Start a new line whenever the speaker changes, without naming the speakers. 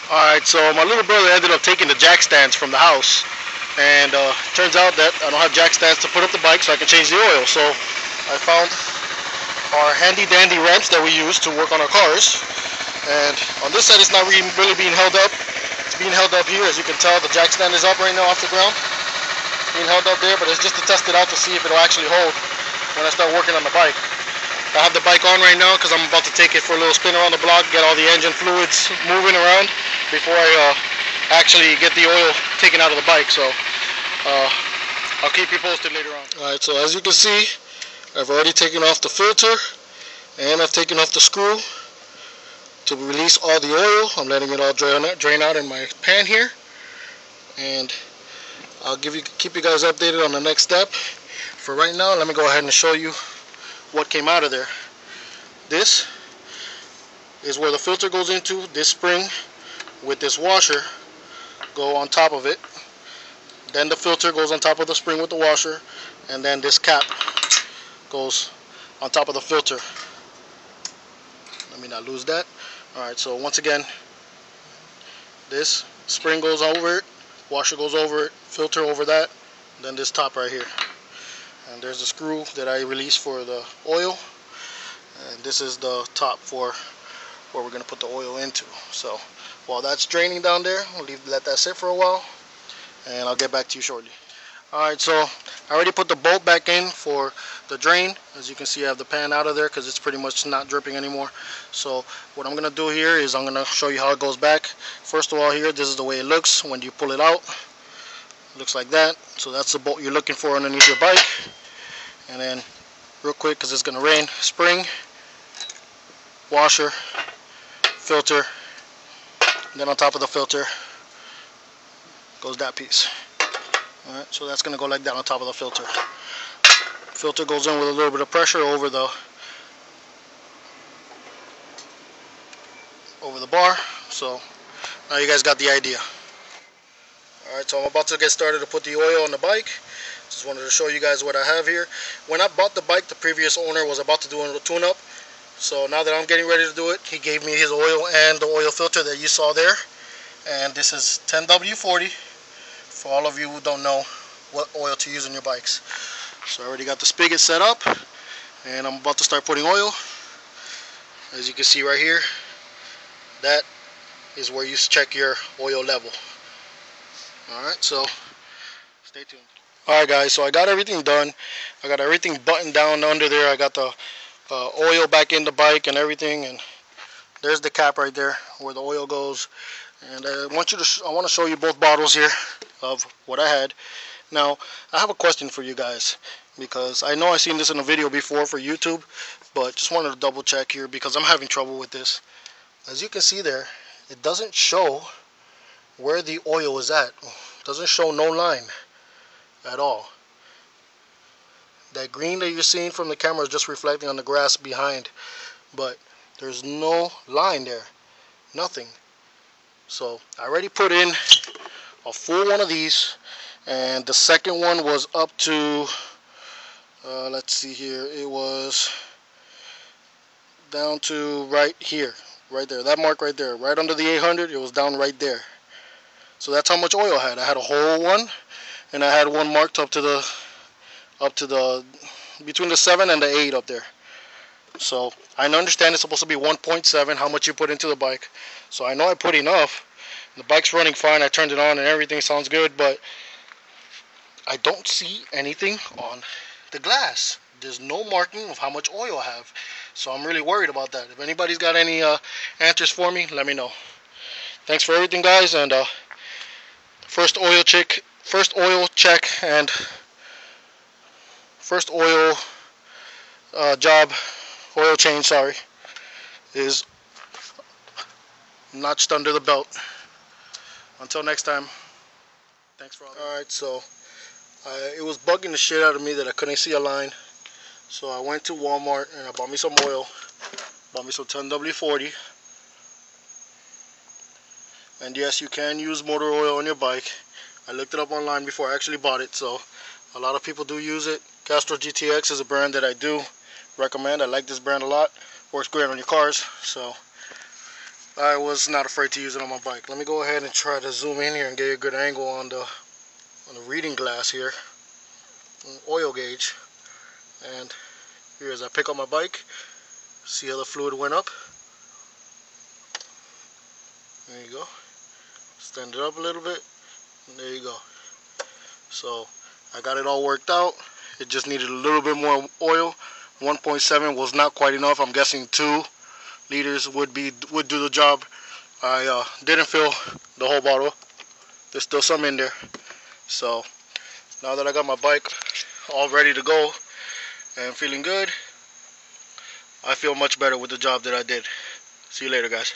Alright, so my little brother ended up taking the jack stands from the house, and turns out that I don't have jack stands to put up the bike so I can change the oil. So I found our handy dandy wrench that we use to work on our cars, and on this side it's not really being held up. It's being held up here. As you can tell, the jack stand is up right now off the ground. It's being held up there, but it's just to test it out to see if it'll actually hold when I start working on the bike. I have the bike on right now because I'm about to take it for a little spin around the block, get all the engine fluids moving around before I actually get the oil taken out of the bike. So I'll keep you posted later on. Alright, so as you can see, I've already taken off the filter and I've taken off the screw to release all the oil. I'm letting it all drain out in my pan here, and I'll keep you guys updated on the next step. For right now, let me go ahead and show you what came out of there. This is where the filter goes into. This spring with this washer go on top of it. Then the filter goes on top of the spring with the washer, and then this cap goes on top of the filter. Let me not lose that. Alright, so once again, this spring goes over it, washer goes over it, filter over that, then this top right here. And there's the screw that I released for the oil, and this is the top for where we're going to put the oil into. So while that's draining down there, we'll let that sit for a while, and I'll get back to you shortly. Alright, so I already put the bolt back in for the drain. As you can see, I have the pan out of there because it's pretty much not dripping anymore. So what I'm going to do here is I'm going to show you how it goes back. First of all, here, this is the way it looks when you pull it out. It looks like that. So that's the bolt you're looking for underneath your bike. And then real quick, because it's going to rain, spring, washer, filter, and then on top of the filter goes that piece. Alright, so that's going to go like that on top of the filter. Filter goes in with a little bit of pressure over the bar. So now you guys got the idea. Alright, so I'm about to get started to put the oil on the bike. Just wanted to show you guys what I have here. When I bought the bike, the previous owner was about to do a tune-up. So now that I'm getting ready to do it, he gave me his oil and the oil filter that you saw there. And this is 10W40 for all of you who don't know what oil to use in your bikes. So I already got the spigot set up, and I'm about to start putting oil. As you can see right here, that is where you check your oil level. Alright, so stay tuned. Alright guys, so I got everything done. I got everything buttoned down under there. I got the oil back in the bike and everything, and there's the cap right there where the oil goes. And I want to show you both bottles here of what I had. Now, I have a question for you guys, because I know I've seen this in a video before for YouTube, but just wanted to double check here because I'm having trouble with this. As you can see there, it doesn't show where the oil is at. It doesn't show no line at all. That green that you're seeing from the camera is just reflecting on the grass behind, but there's no line there, nothing. So I already put in a full one of these, and the second one was up to let's see here, it was down to right here, right there, that mark right there, right under the 800. It was down right there. So that's how much oil I had. I had a whole one, and I had one marked up to the between the 7 and the 8 up there. So I understand it's supposed to be 1.7 how much you put into the bike. So I know I put enough. The bike's running fine. I turned it on and everything sounds good, but I don't see anything on the glass. There's no marking of how much oil I have. So I'm really worried about that. If anybody's got any answers for me, let me know. Thanks for everything, guys, and first oil check and first oil oil change, sorry, is notched under the belt. Until next time, thanks for all. Alright, so it was bugging the shit out of me that I couldn't see a line. So I went to Walmart and I bought me some oil. Bought me some 10W40. And yes, you can use motor oil on your bike. I looked it up online before I actually bought it, so a lot of people do use it. Castrol GTX is a brand that I do recommend. I like this brand a lot. Works great on your cars. So I was not afraid to use it on my bike. Let me go ahead and try to zoom in here and get you a good angle on the reading glass here, oil gauge. And here as I pick up my bike, see how the fluid went up. There you go. Stand it up a little bit, and there you go. So I got it all worked out. It just needed a little bit more oil. 1.7 was not quite enough. I'm guessing 2 liters would do the job. I didn't fill the whole bottle. There's still some in there. So now that I got my bike all ready to go and feeling good, I feel much better with the job that I did. See you later, guys.